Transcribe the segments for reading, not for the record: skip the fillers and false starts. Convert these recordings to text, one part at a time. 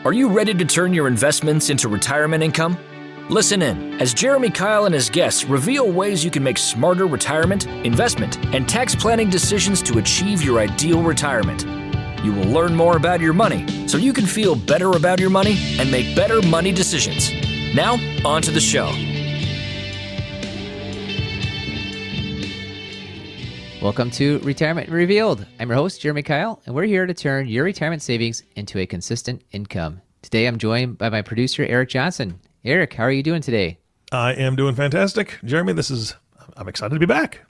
Are you ready to turn your investments into retirement income? Listen in as Jeremy Keil and his guests reveal ways you can make smarter retirement, investment, and tax planning decisions to achieve your ideal retirement. You will learn more about your money so you can feel better about your money and make better money decisions. Now, on to the show. Welcome to Retirement Revealed. I'm your host, Jeremy Keil, and we're here to turn your retirement savings into a consistent income. Today, I'm joined by my producer, Eric Johnson. Eric, how are you doing today? I am doing fantastic. Jeremy, I'm excited to be back.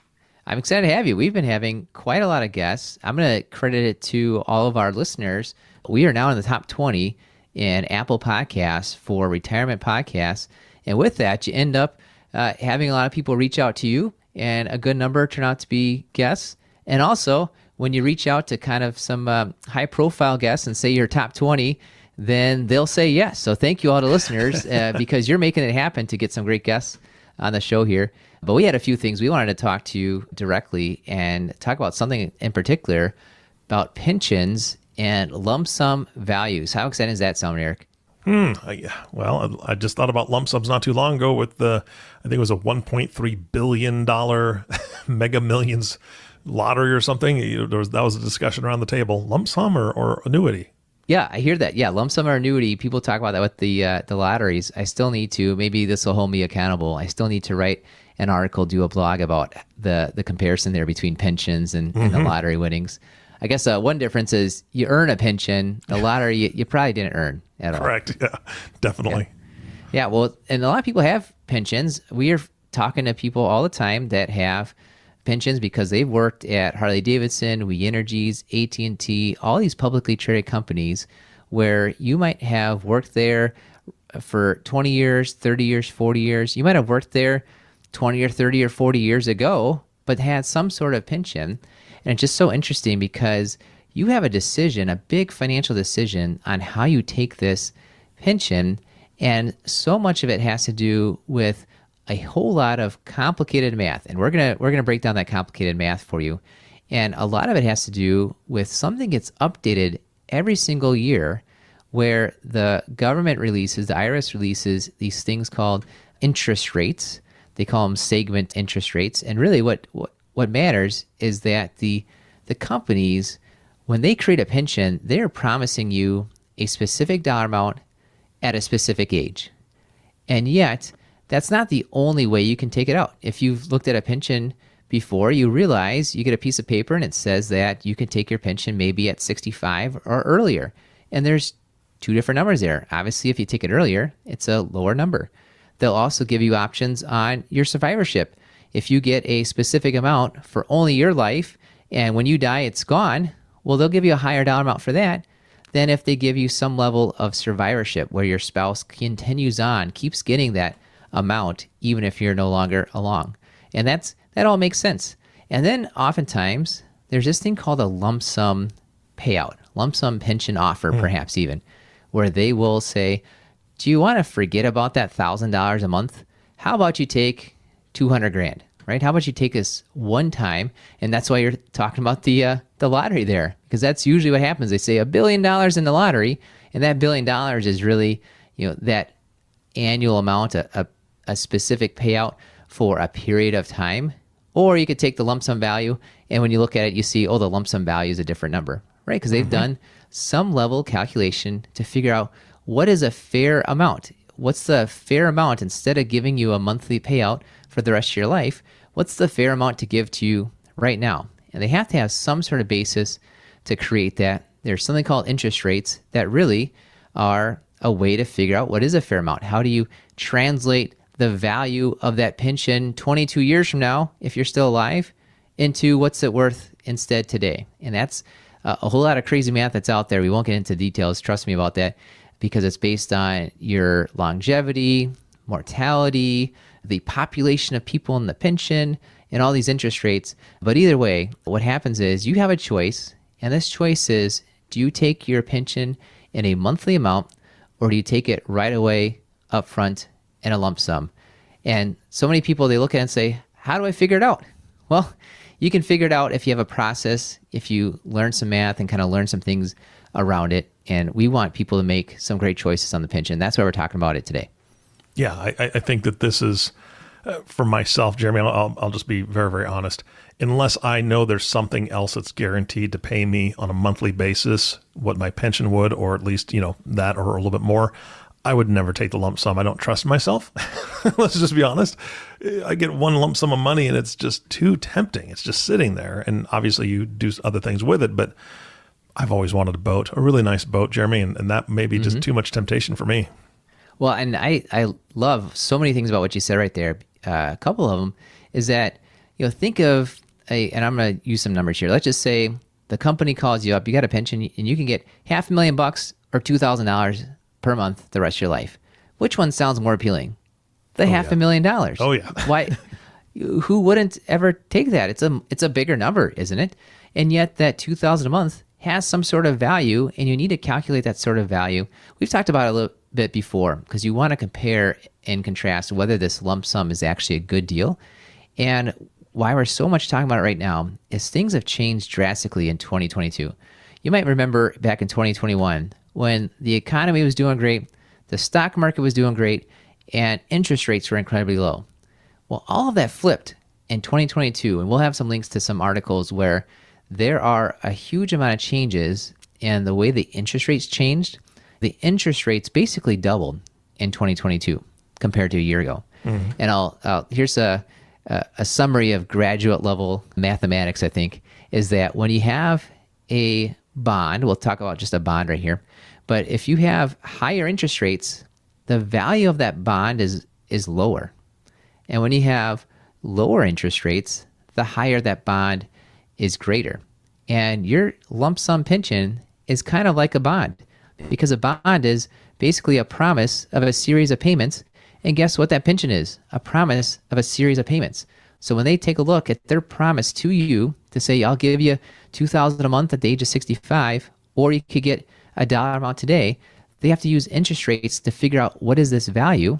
I'm excited to have you. We've been having quite a lot of guests. I'm going to credit it to all of our listeners. We are now in the top 20 in Apple Podcasts for retirement podcasts. And with that, you end up having a lot of people reach out to you, and a good number turn out to be guests. And also, when you reach out to kind of some high-profile guests and say you're top 20, then they'll say yes. So thank you all to listeners because you're making it happen to get some great guests on the show here. But we had a few things we wanted to talk to you directly and talk about something in particular about pensions and lump sum values. How exciting does that sound, Eric? Well, I just thought about lump sums not too long ago with I think it was a $1.3 billion Mega Millions lottery or something. That was a discussion around the table. Lump sum or annuity? Yeah, I hear that. Yeah, lump sum or annuity. People talk about that with the lotteries. I still need to. Maybe this will hold me accountable. I still need to write an article, do a blog about the comparison there between pensions and the lottery winnings. I guess one difference is you earn a pension. The lottery, you probably didn't earn at all. Correct. Yeah, definitely. Yeah, well, and a lot of people have pensions. We are talking to people all the time that have pensions because they've worked at Harley-Davidson, We Energies, AT&T, all these publicly traded companies where you might have worked there for 20 years, 30 years, 40 years. You might have worked there 20 or 30 or 40 years ago, but had some sort of pension. And it's just so interesting because you have a decision, a big financial decision on how you take this pension. And so much of it has to do with a whole lot of complicated math. And we're gonna break down that complicated math for you. And a lot of it has to do with something gets updated every single year where the government releases, the IRS releases these things called interest rates. They call them segment interest rates. And really what matters is that the companies, when they create a pension, they're promising you a specific dollar amount at a specific age. And yet, that's not the only way you can take it out. If you've looked at a pension before, you realize you get a piece of paper and it says that you can take your pension maybe at 65 or earlier. And there's two different numbers there. Obviously, if you take it earlier, it's a lower number. They'll also give you options on your survivorship. If you get a specific amount for only your life, and when you die, it's gone, well, they'll give you a higher dollar amount for that than if they give you some level of survivorship where your spouse continues on, keeps getting that amount, even if you're no longer along. And that all makes sense. And then oftentimes, there's this thing called a lump sum payout, lump sum pension offer, perhaps even, where they will say, do you want to forget about that $1,000 a month? How about you take $200,000, right? How about you take this one time? And that's why you're talking about the lottery there, because that's usually what happens. They say $1 billion in the lottery, and that $1 billion is really, that annual amount, a specific payout for a period of time. Or you could take the lump sum value, and when you look at it, you see, the lump sum value is a different number, right? Because they've done some level calculation to figure out what is a fair amount. What's the fair amount instead of giving you a monthly payout for the rest of your life? What's the fair amount to give to you right now? And they have to have some sort of basis to create that. There's something called interest rates that really are a way to figure out what is a fair amount. How do you translate the value of that pension 22 years from now, if you're still alive, into what's it worth instead today? And that's a whole lot of crazy math that's out there. We won't get into details, trust me about that, because it's based on your longevity, mortality, the population of people in the pension, and all these interest rates. But either way, what happens is you have a choice, and this choice is, do you take your pension in a monthly amount, or do you take it right away up front in a lump sum? And so many people, they look at it and say, how do I figure it out? Well, you can figure it out if you have a process, if you learn some math and kind of learn some things around it. And we want people to make some great choices on the pension. That's why we're talking about it today. Yeah, I think that this is, for myself, Jeremy, I'll just be very, very honest. Unless I know there's something else that's guaranteed to pay me on a monthly basis, what my pension would, or at least, that or a little bit more, I would never take the lump sum. I don't trust myself. Let's just be honest. I get one lump sum of money and it's just too tempting. It's just sitting there. And obviously you do other things with it, but I've always wanted a boat, a really nice boat, Jeremy, and that may be just too much temptation for me. Well, and I love so many things about what you said right there. A couple of them is that, think of and I'm going to use some numbers here. Let's just say the company calls you up, you got a pension, and you can get $500,000 or $2,000 per month the rest of your life. Which one sounds more appealing? The $500,000. Oh yeah. Why? Who wouldn't ever take that? It's a bigger number, isn't it? And yet that $2,000 a month has some sort of value, and you need to calculate that sort of value. We've talked about it a little bit before because you want to compare and contrast whether this lump sum is actually a good deal. And why we're so much talking about it right now is things have changed drastically in 2022. You might remember back in 2021 when the economy was doing great, the stock market was doing great, and interest rates were incredibly low. Well, all of that flipped in 2022, and we'll have some links to some articles where there are a huge amount of changes in the way the interest rates changed. The interest rates basically doubled in 2022 compared to a year ago. Mm-hmm. And here's a summary of graduate level mathematics, I think, is that when you have a bond, we'll talk about just a bond right here, but if you have higher interest rates, the value of that bond is lower. And when you have lower interest rates, the higher that bond is greater. And your lump sum pension is kind of like a bond because a bond is basically a promise of a series of payments. And guess what that pension is? A promise of a series of payments. So when they take a look at their promise to you to say, I'll give you $2,000 a month at the age of 65, or you could get a dollar amount today, they have to use interest rates to figure out what is this value.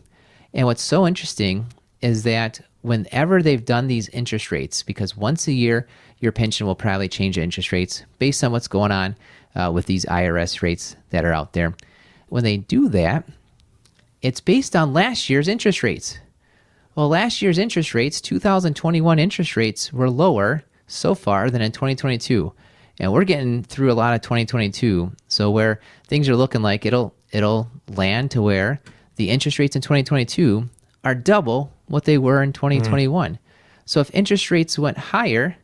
And what's so interesting is that whenever they've done these interest rates, because once a year, your pension will probably change the interest rates based on what's going on with these IRS rates that are out there. When they do that, it's based on last year's interest rates. Well, last year's interest rates, 2021 interest rates, were lower so far than in 2022. And we're getting through a lot of 2022. So where things are looking like it'll land to where the interest rates in 2022 are double what they were in 2021. So if interest rates went higher,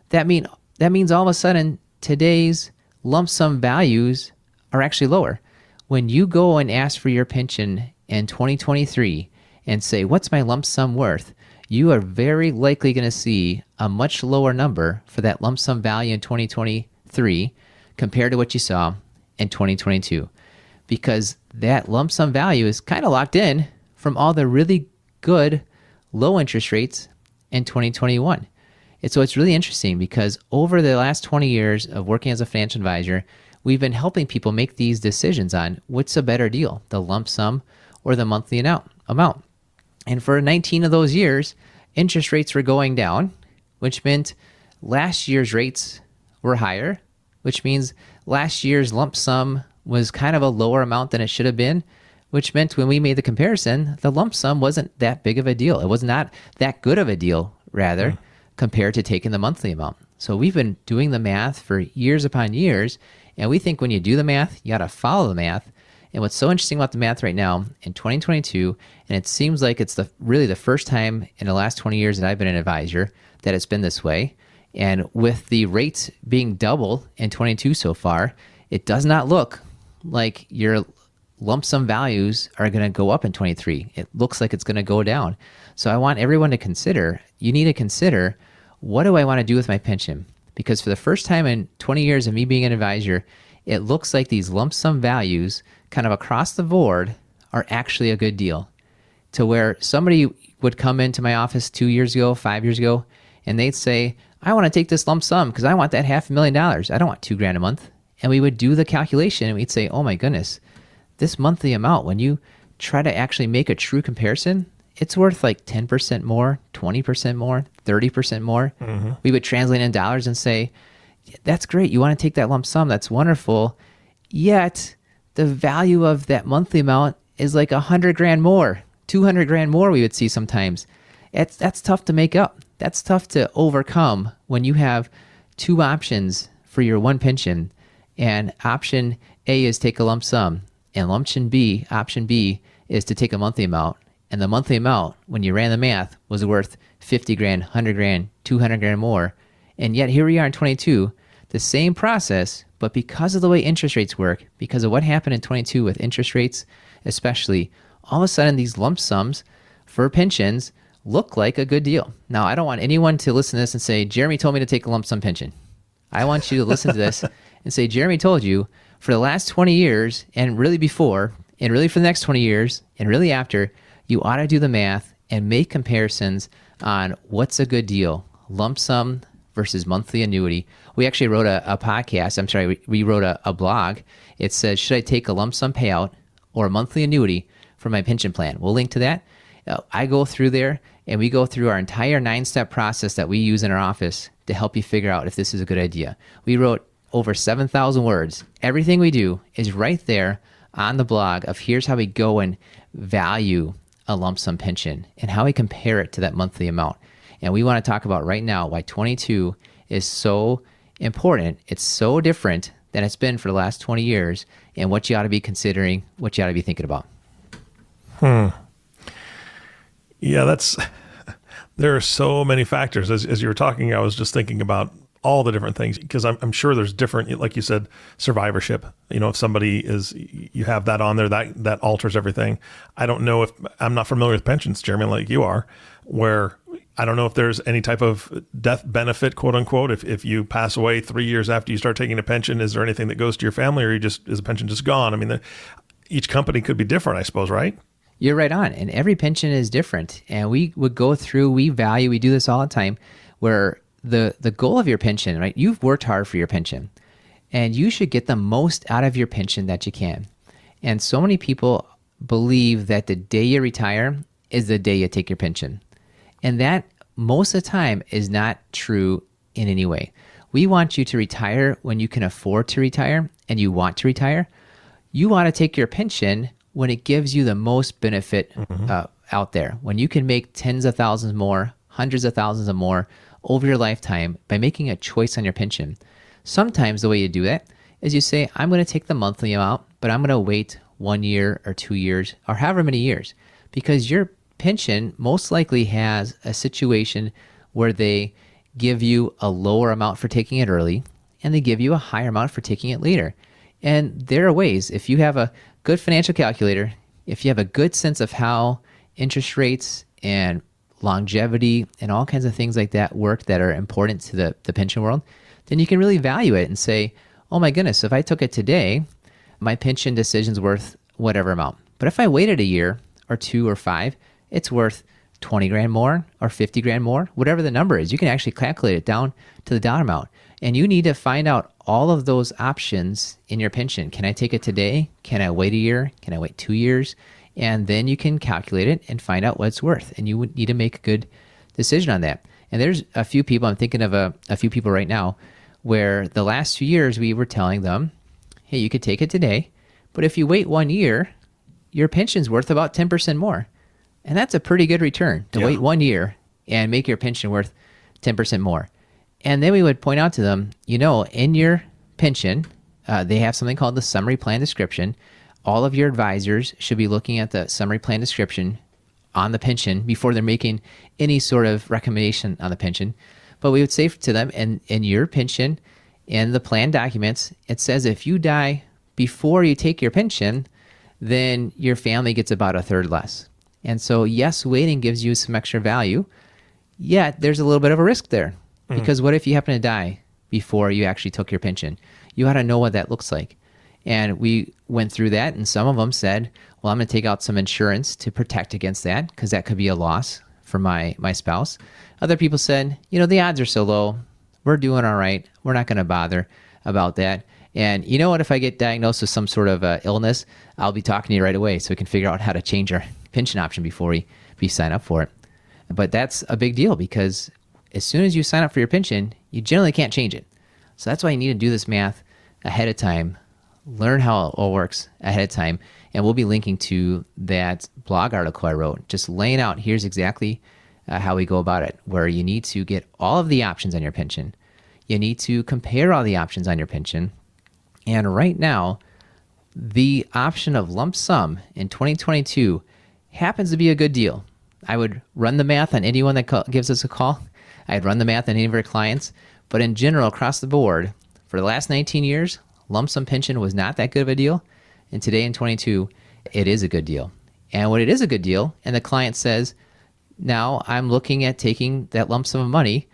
that means all of a sudden today's lump sum values are actually lower. When you go and ask for your pension in 2023 and say, what's my lump sum worth? You are very likely going to see a much lower number for that lump sum value in 2023 compared to what you saw in 2022, because that lump sum value is kind of locked in from all the really good low interest rates in 2021. And so it's really interesting because over the last 20 years of working as a financial advisor, we've been helping people make these decisions on what's a better deal, the lump sum or the monthly amount. And for 19 of those years, interest rates were going down, which meant last year's rates were higher, which means last year's lump sum was kind of a lower amount than it should have been, which meant when we made the comparison, the lump sum wasn't that big of a deal. It was not that good of a deal, rather, compared to taking the monthly amount. So we've been doing the math for years upon years, and we think when you do the math, you got to follow the math. And what's so interesting about the math right now in 2022, and it seems like it's really the first time in the last 20 years that I've been an advisor that it's been this way. And with the rates being double in 22 so far, it does not look like your lump sum values are going to go up in 23. It looks like it's going to go down. So I want everyone to consider, you need to consider, what do I want to do with my pension? Because for the first time in 20 years of me being an advisor, it looks like these lump sum values kind of across the board are actually a good deal, to where somebody would come into my office 2 years ago, 5 years ago, and they'd say, I want to take this lump sum because I want that $500,000. I don't want $2,000 a month. And we would do the calculation and we'd say, oh my goodness, this monthly amount, when you try to actually make a true comparison, it's worth like 10% more, 20% more, 30% more. We would translate in dollars and say, that's great. You want to take that lump sum. That's wonderful. Yet the value of that monthly amount is like 100 grand more, 200 grand more we would see sometimes. That's tough to make up. That's tough to overcome when you have two options for your one pension. And option A is take a lump sum, and option B is to take a monthly amount. And the monthly amount, when you ran the math, was worth 50 grand, 100 grand, 200 grand more. And yet here we are in 22, the same process, but because of the way interest rates work, because of what happened in 22 with interest rates, especially, all of a sudden these lump sums for pensions look like a good deal. Now, I don't want anyone to listen to this and say, Jeremy told me to take a lump sum pension. I want you to listen to this and say, Jeremy told you for the last 20 years and really before, and really for the next 20 years, and really after, you ought to do the math and make comparisons on what's a good deal, lump sum versus monthly annuity. We actually wrote a podcast. I'm sorry, we wrote a blog. It says, should I take a lump sum payout or a monthly annuity for my pension plan? We'll link to that. I go through there and we go through our entire 9-step process that we use in our office to help you figure out if this is a good idea. We wrote over 7,000 words. Everything we do is right there on the blog of here's how we go and value a lump sum pension and how we compare it to that monthly amount. And we want to talk about right now why 22 is so important. It's so different than it's been for the last 20 years and what you ought to be considering, what you ought to be thinking about. Yeah, there are so many factors. As you were talking, I was just thinking about all the different things because I'm sure there's different, like you said, survivorship. If somebody you have that on there, that alters everything. I don't know I'm not familiar with pensions, Jeremy, like you are, where I don't know if there's any type of death benefit, quote unquote. If you pass away 3 years after you start taking a pension, is there anything that goes to your family, or is the pension just gone? I mean, each company could be different, I suppose, right? You're right on. And every pension is different. And we would go through, we do this all the time, where the goal of your pension, right? You've worked hard for your pension and you should get the most out of your pension that you can. And so many people believe that the day you retire is the day you take your pension. And that most of the time is not true in any way. We want you to retire when you can afford to retire and you want to retire. You want to take your pension when it gives you the most benefit out there. When you can make tens of thousands more, hundreds of thousands of more over your lifetime by making a choice on your pension. Sometimes the way you do that is you say, I'm going to take the monthly amount, but I'm going to wait 1 year or 2 years or however many years, because your pension most likely has a situation where they give you a lower amount for taking it early and they give you a higher amount for taking it later. And there are ways, if you have a good financial calculator, if you have a good sense of how interest rates and longevity and all kinds of things like that work that are important to the pension world, then you can really value it and say, oh my goodness, if I took it today, my pension decision's worth whatever amount. But if I waited a year or 2 or 5, it's worth 20 grand more or 50 grand more, whatever the number is. You can actually calculate it down to the dollar amount. And you need to find out all of those options in your pension. Can I take it today? Can I wait a year? Can I wait 2 years? And then you can calculate it and find out what it's worth. And you would need to make a good decision on that. And there's a few people, I'm thinking of a few people right now, where the last 2 years we were telling them, hey, you could take it today, but if you wait 1 year, your pension's worth about 10% more. And that's a pretty good return to wait 1 year and make your pension worth 10% more. And then we would point out to them, in your pension, they have something called the summary plan description. All of your advisors should be looking at the summary plan description on the pension before they're making any sort of recommendation on the pension. But we would say to them, in your pension, in the plan documents, it says if you die before you take your pension, then your family gets about a third less. And so, yes, waiting gives you some extra value, yet there's a little bit of a risk there. Because what if you happen to die before you actually took your pension? You ought to know what that looks like. And we went through that, and some of them said, well, I'm going to take out some insurance to protect against that, because that could be a loss for my spouse. Other people said, the odds are so low. We're doing all right. We're not going to bother about that. And you know what? If I get diagnosed with some sort of illness, I'll be talking to you right away so we can figure out how to change our pension option before we sign up for it. But that's a big deal, because as soon as you sign up for your pension, you generally can't change it. So that's why you need to do this math ahead of time. learn how it all works ahead of time. And we'll be linking to that blog article I wrote, just laying out here's exactly how we go about it, where you need to get all of the options on your pension. You need to compare all the options on your pension. And right now, the option of lump sum in 2022 happens to be a good deal. I would run the math on anyone that gives us a call. I'd run the math on any of our clients. But in general, across the board, for the last 19 years, lump sum pension was not that good of a deal. And today in 22, it is a good deal. And when it is a good deal, and the client says, now I'm looking at taking that lump sum of money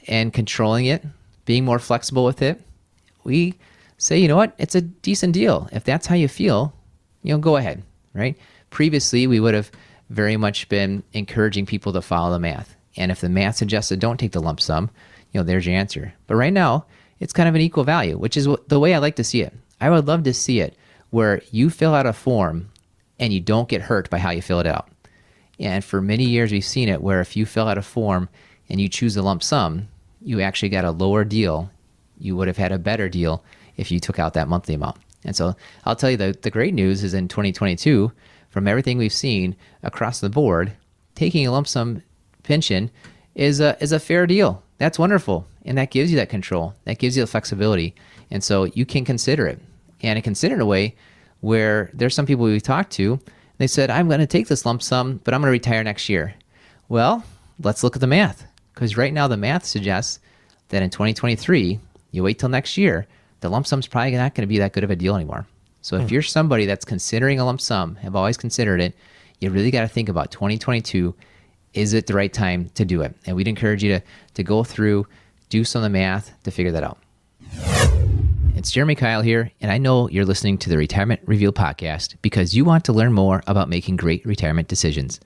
and controlling it, being more flexible with it, we say, you know what, it's a decent deal. If that's how you feel, go ahead, right? Previously, we would have very much been encouraging people to follow the math. And if the math suggested don't take the lump sum, there's your answer. But right now, it's kind of an equal value, which is the way I like to see it. I would love to see it where you fill out a form and you don't get hurt by how you fill it out. And for many years, we've seen it where if you fill out a form and you choose a lump sum, you actually got a lower deal. You would have had a better deal if you took out that monthly amount. And so I'll tell you the great news is in 2022, from everything we've seen across the board, taking a lump sum pension is a fair deal. That's wonderful. And that gives you that control. That gives you the flexibility. And so you can consider it. And consider it in a way where there's some people we've talked to, they said, I'm going to take this lump sum, but I'm going to retire next year. Well, let's look at the math. Because right now the math suggests that in 2023, you wait till next year, the lump sum's probably not going to be that good of a deal anymore. So if you're somebody that's considering a lump sum, have always considered it, you really got to think about 2022, is it the right time to do it? And we'd encourage you to go through, do some of the math to figure that out. It's Jeremy Keil here, and I know you're listening to the Retirement Reveal podcast because you want to learn more about making great retirement decisions.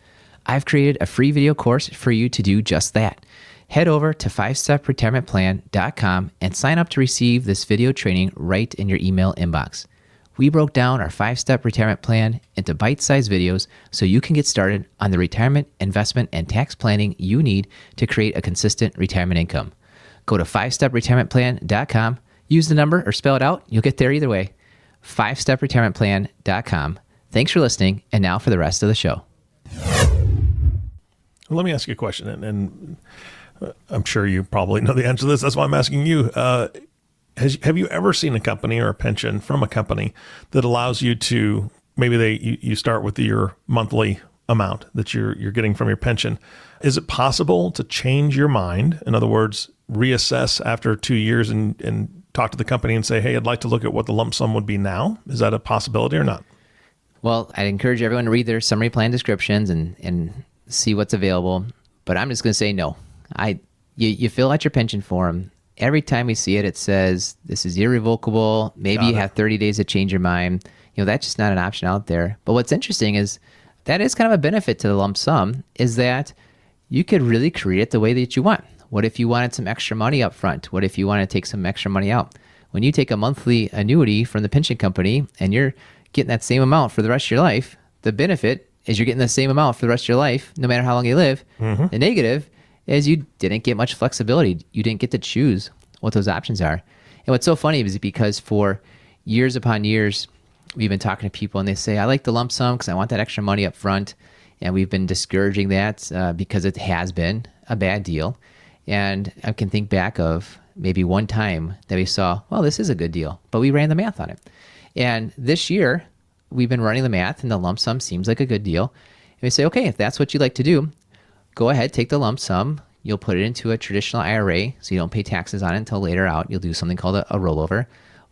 I've created a free video course for you to do just that. Head over to 5stepretirementplan.com and sign up to receive this video training right in your email inbox. We broke down our 5-step retirement plan into bite-sized videos so you can get started on the retirement, investment, and tax planning you need to create a consistent retirement income. Go to 5stepretirementplan.com, use the number or spell it out. You'll get there either way. 5stepretirementplan.com. Thanks for listening, and now for the rest of the show. Well, let me ask you a question, and I'm sure you probably know the answer to this. That's why I'm asking you. Have you ever seen a company or a pension from a company that allows you to, maybe you start with your monthly amount that you're getting from your pension? Is it possible to change your mind? In other words, reassess after 2 years and talk to the company and say, hey, I'd like to look at what the lump sum would be now. Is that a possibility or not? Well, I'd encourage everyone to read their summary plan descriptions and see what's available. But I'm just going to say no. You fill out your pension form. Every time we see it, it says this is irrevocable. Maybe you have 30 days to change your mind. That's just not an option out there. But what's interesting is that is kind of a benefit to the lump sum is that you could really create it the way that you want. What if you wanted some extra money up front? What if you want to take some extra money out? When you take a monthly annuity from the pension company and you're getting that same amount for the rest of your life, the benefit is you're getting the same amount for the rest of your life, no matter how long you live. Mm-hmm. The negative is you didn't get much flexibility. You didn't get to choose what those options are. And what's so funny is because for years upon years, we've been talking to people and they say, I like the lump sum because I want that extra money up front. And we've been discouraging that because it has been a bad deal. And I can think back of maybe one time that we saw, well, this is a good deal, but we ran the math on it. And this year, we've been running the math and the lump sum seems like a good deal. And we say, okay, if that's what you like to do, go ahead, take the lump sum. You'll put it into a traditional IRA so you don't pay taxes on it until later out. You'll do something called a rollover.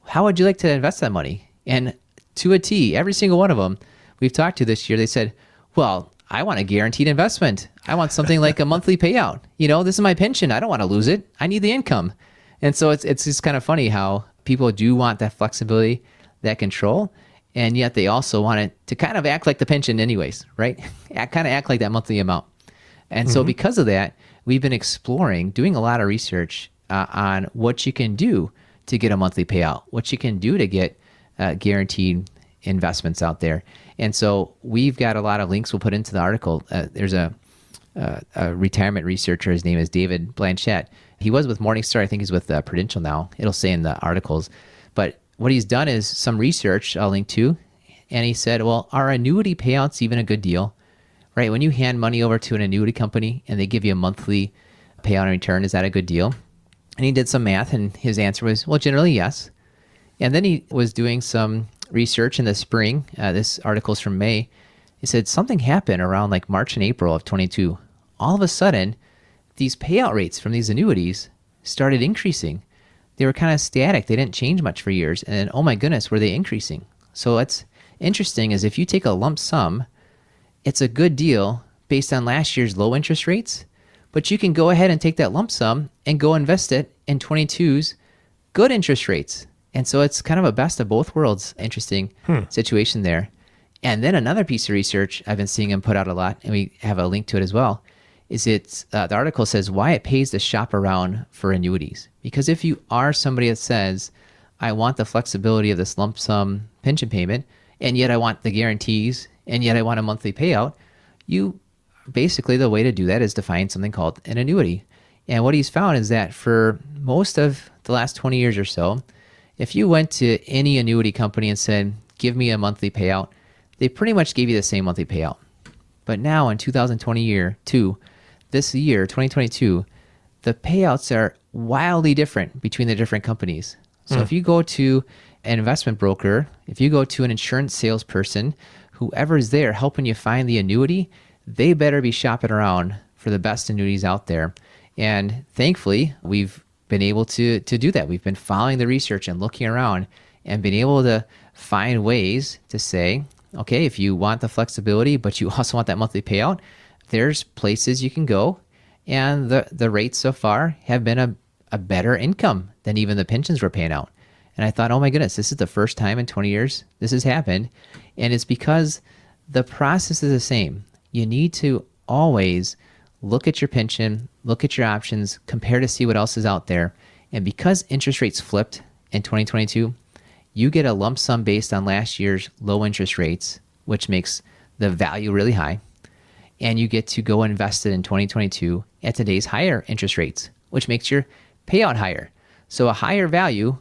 How would you like to invest that money? And to a T, every single one of them we've talked to this year, they said, well, I want a guaranteed investment. I want something like a monthly payout. This is my pension. I don't want to lose it. I need the income. And so it's just kind of funny how people do want that flexibility, that control, and yet they also want it to kind of act like the pension anyways, right? Kind of act like that monthly amount. And so because of that, we've been exploring, doing a lot of research on what you can do to get a monthly payout, what you can do to get guaranteed investments out there. And so we've got a lot of links we'll put into the article. There's a retirement researcher. His name is David Blanchett. He was with Morningstar. I think he's with Prudential now. It'll say in the articles. But what he's done is some research I'll link to. And he said, well, are annuity payouts even a good deal? Right? When you hand money over to an annuity company and they give you a monthly payout in return, is that a good deal? And he did some math, and his answer was, well, generally, yes. And then he was doing some research in the spring. This article's from May. He said something happened around like March and April of 22. All of a sudden, these payout rates from these annuities started increasing. They were kind of static. They didn't change much for years. And then, oh my goodness, were they increasing? So what's interesting is if you take a lump sum, it's a good deal based on last year's low interest rates, but you can go ahead and take that lump sum and go invest it in 22's good interest rates. And so it's kind of a best of both worlds, interesting situation there. And then another piece of research I've been seeing him put out a lot, and we have a link to it as well, is the article says why it pays to shop around for annuities. Because if you are somebody that says, I want the flexibility of this lump sum pension payment, and yet I want the guarantees, and yet I want a monthly payout, you basically, the way to do that is to find something called an annuity. And what he's found is that for most of the last 20 years or so, if you went to any annuity company and said, give me a monthly payout, they pretty much gave you the same monthly payout. But now in 2022, this year, 2022, the payouts are wildly different between the different companies. So if you go to an investment broker, if you go to an insurance salesperson, whoever's there helping you find the annuity, they better be shopping around for the best annuities out there. And thankfully, we've been able to do that. We've been following the research and looking around and been able to find ways to say, okay, if you want the flexibility, but you also want that monthly payout, there's places you can go. And the rates so far have been a better income than even the pensions we're paying out. And I thought, oh my goodness, this is the first time in 20 years this has happened. And it's because the process is the same. You need to always look at your pension, look at your options, compare to see what else is out there. And because interest rates flipped in 2022, you get a lump sum based on last year's low interest rates, which makes the value really high. And you get to go invest it in 2022 at today's higher interest rates, which makes your payout higher. So a higher value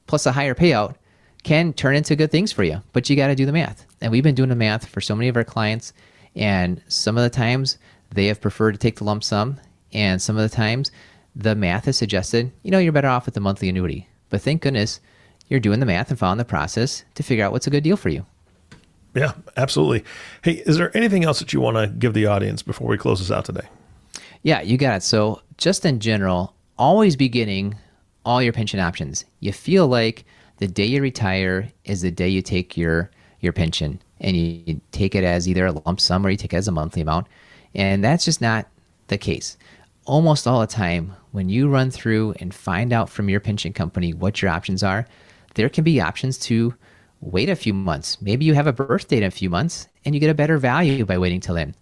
plus a higher payout can turn into good things for you, but you got to do the math. And we've been doing the math for so many of our clients, and some of the times they have preferred to take the lump sum, and some of the times the math has suggested, you're better off with the monthly annuity. But thank goodness you're doing the math and following the process to figure out what's a good deal for you. Yeah, absolutely. Hey, is there anything else that you want to give the audience before we close this out today? Yeah, you got it. So just in general, always be getting all your pension options. You feel like the day you retire is the day you take your pension, and you take it as either a lump sum or you take it as a monthly amount. And that's just not the case. Almost all the time, when you run through and find out from your pension company what your options are, there can be options to wait a few months. Maybe you have a birth date in a few months and you get a better value by waiting till then.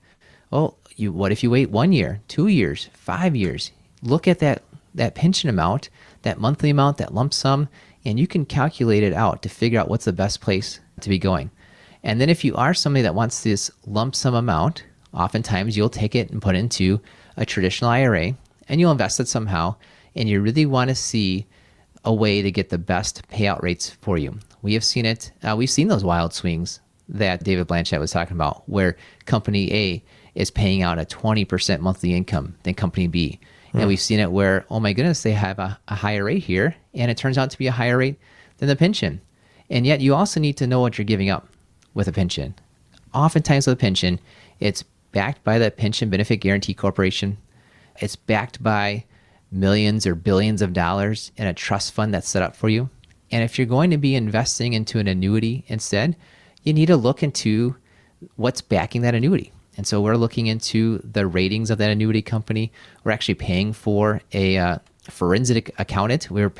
Well, what if you wait 1 year, 2 years, 5 years? Look at that pension amount, that monthly amount, that lump sum, and you can calculate it out to figure out what's the best place to be going. And then if you are somebody that wants this lump sum amount, oftentimes you'll take it and put it into a traditional IRA and you'll invest it somehow, and you really want to see a way to get the best payout rates for you. We have seen it. We've seen those wild swings that David Blanchett was talking about, where company A is paying out a 20% monthly income than company B. And we've seen it where, oh my goodness, they have a higher rate here, and it turns out to be a higher rate than the pension. And yet you also need to know what you're giving up with a pension. Oftentimes with a pension, it's backed by the Pension Benefit Guaranty Corporation. It's backed by millions or billions of dollars in a trust fund that's set up for you. And if you're going to be investing into an annuity instead, you need to look into what's backing that annuity. And so we're looking into the ratings of that annuity company. We're actually paying for a forensic accountant. We're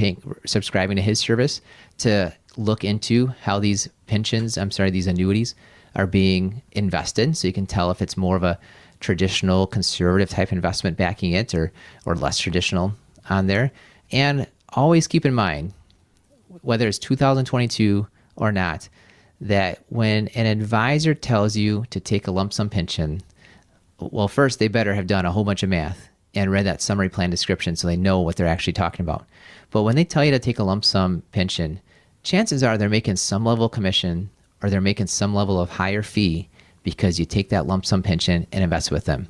subscribing to his service to look into how these these annuities are being invested. So you can tell if it's more of a traditional conservative type investment backing it or less traditional on there. And always keep in mind, whether it's 2022 or not, that when an advisor tells you to take a lump sum pension, well, first they better have done a whole bunch of math and read that summary plan description so they know what they're actually talking about. But when they tell you to take a lump sum pension, chances are they're making some level of commission or they're making some level of higher fee because you take that lump sum pension and invest with them.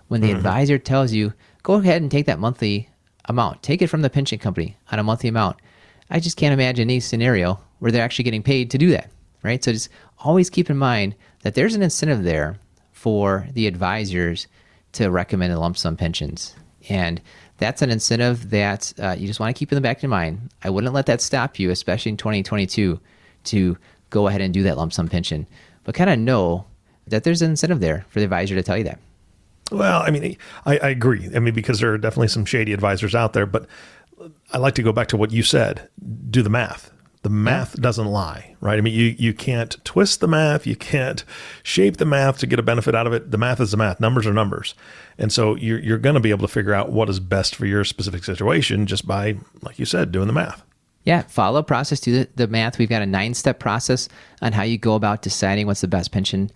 When the advisor tells you, go ahead and take that monthly amount, take it from the pension company on a monthly amount, I just can't imagine any scenario where they're actually getting paid to do that, right? So just always keep in mind that there's an incentive there for the advisors to recommend lump sum pensions. And that's an incentive that you just want to keep in the back of your mind. I wouldn't let that stop you, especially in 2022, to go ahead and do that lump sum pension. But kind of know that there's an incentive there for the advisor to tell you that. Well, I mean, I agree. I mean, because there are definitely some shady advisors out there, but I like to go back to what you said. Do the math. The math doesn't lie, right? I mean, you can't twist the math. You can't shape the math to get a benefit out of it. The math is the math. Numbers are numbers. And so you're going to be able to figure out what is best for your specific situation just by, like you said, doing the math. Yeah, follow process, do the math. We've got a 9-step process on how you go about deciding what's the best pension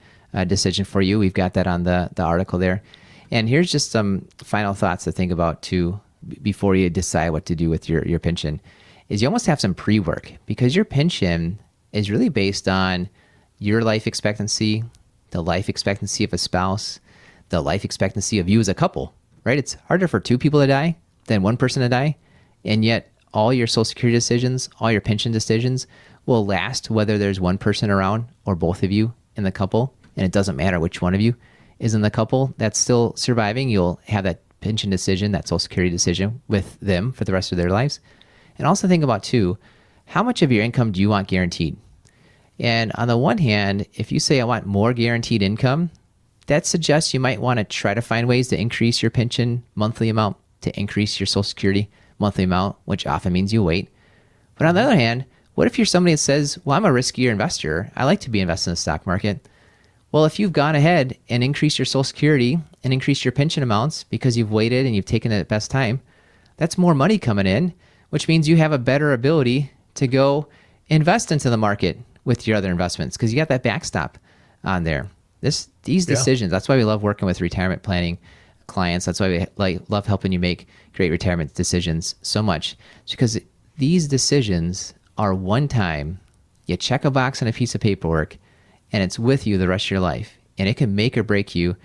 decision for you. We've got that on the article there. And here's just some final thoughts to think about too before you decide what to do with your pension, is you almost have some pre-work, because your pension is really based on your life expectancy, the life expectancy of a spouse, the life expectancy of you as a couple, right? It's harder for 2 people to die than 1 person to die. And yet all your Social Security decisions, all your pension decisions will last whether there's 1 person around or both of you in the couple. And it doesn't matter which one of you is in the couple that's still surviving. You'll have that pension decision, that Social Security decision with them for the rest of their lives. And also think about too, how much of your income do you want guaranteed? And on the one hand, if you say I want more guaranteed income, that suggests you might want to try to find ways to increase your pension monthly amount, to increase your Social Security monthly amount, which often means you wait. But on the other hand, what if you're somebody that says, well, I'm a riskier investor. I like to be invested in the stock market. Well, if you've gone ahead and increased your Social Security and increased your pension amounts because you've waited and you've taken it at best time, that's more money coming in, which means you have a better ability to go invest into the market with your other investments because you got that backstop on there. These decisions, that's why we love working with retirement planning clients. That's why we love helping you make great retirement decisions so much. It's because these decisions are one time. You check a box on a piece of paperwork and it's with you the rest of your life. And it can make or break you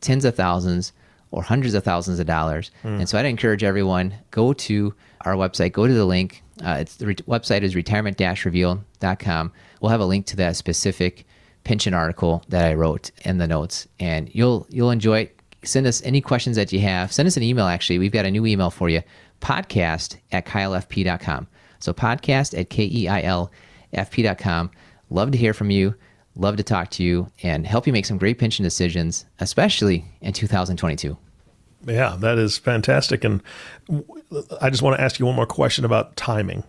tens of thousands or hundreds of thousands of dollars. And so I'd encourage everyone, go to our website, go to the link. The website is retirement-revealed.com. We'll have a link to that specific pension article that I wrote in the notes, and you'll enjoy it. Send us any questions that you have. Send us an email, actually. We've got a new email for you, podcast@keilfp.com. So podcast@keilfp.com. Love to hear from you. Love to talk to you and help you make some great pension decisions, especially in 2022. Yeah, that is fantastic. And I just want to ask you one more question about timing.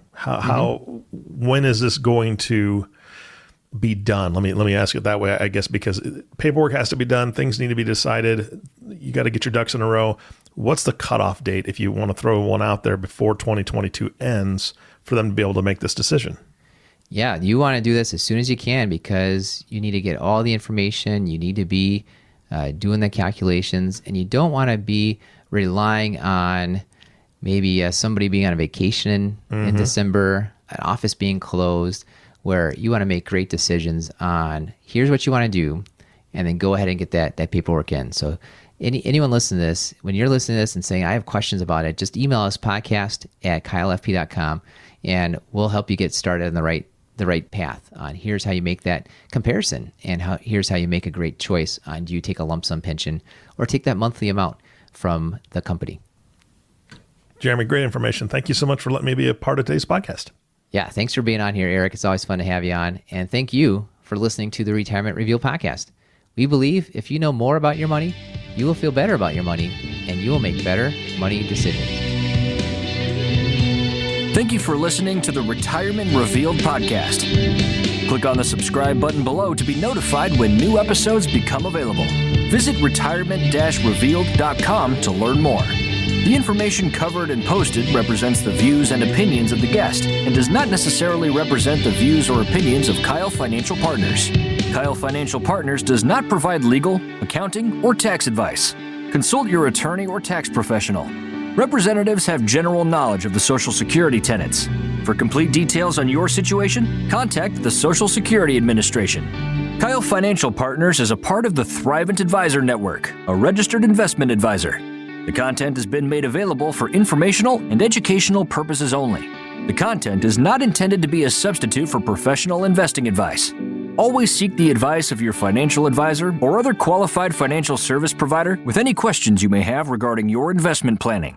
When is this going to be done? Let me ask it that way, I guess, because paperwork has to be done. Things need to be decided. You got to get your ducks in a row. What's the cutoff date if you want to throw one out there before 2022 ends for them to be able to make this decision? Yeah, you want to do this as soon as you can because you need to get all the information. You need to be doing the calculations, and you don't want to be relying on maybe somebody being on a vacation in December, an office being closed, where you want to make great decisions on here's what you want to do, and then go ahead and get that paperwork in. So anyone listening to this, when you're listening to this and saying, I have questions about it, just email us podcast@keilfp.com, and we'll help you get started on the right path on here's how you make that comparison, and here's how you make a great choice on do you take a lump sum pension or take that monthly amount from the company. Jeremy, great information. Thank you so much for letting me be a part of today's podcast. Yeah, thanks for being on here, Eric. It's always fun to have you on. And thank you for listening to the Retirement Reveal podcast. We believe if you know more about your money, you will feel better about your money, and you will make better money decisions. Thank you for listening to the Retirement Revealed podcast. Click on the subscribe button below to be notified when new episodes become available. Visit retirement-revealed.com to learn more. The information covered and posted represents the views and opinions of the guest and does not necessarily represent the views or opinions of Keil Financial Partners. Keil Financial Partners does not provide legal, accounting, or tax advice. Consult your attorney or tax professional. Representatives have general knowledge of the Social Security tenets. For For complete details on your situation, contact the Social Security Administration. Keil Financial Partners is a part of the Thrivent Advisor Network, a registered investment advisor. The content has been made available for informational and educational purposes only. The content is not intended to be a substitute for professional investing advice. Always seek the advice of your financial advisor or other qualified financial service provider with any questions you may have regarding your investment planning.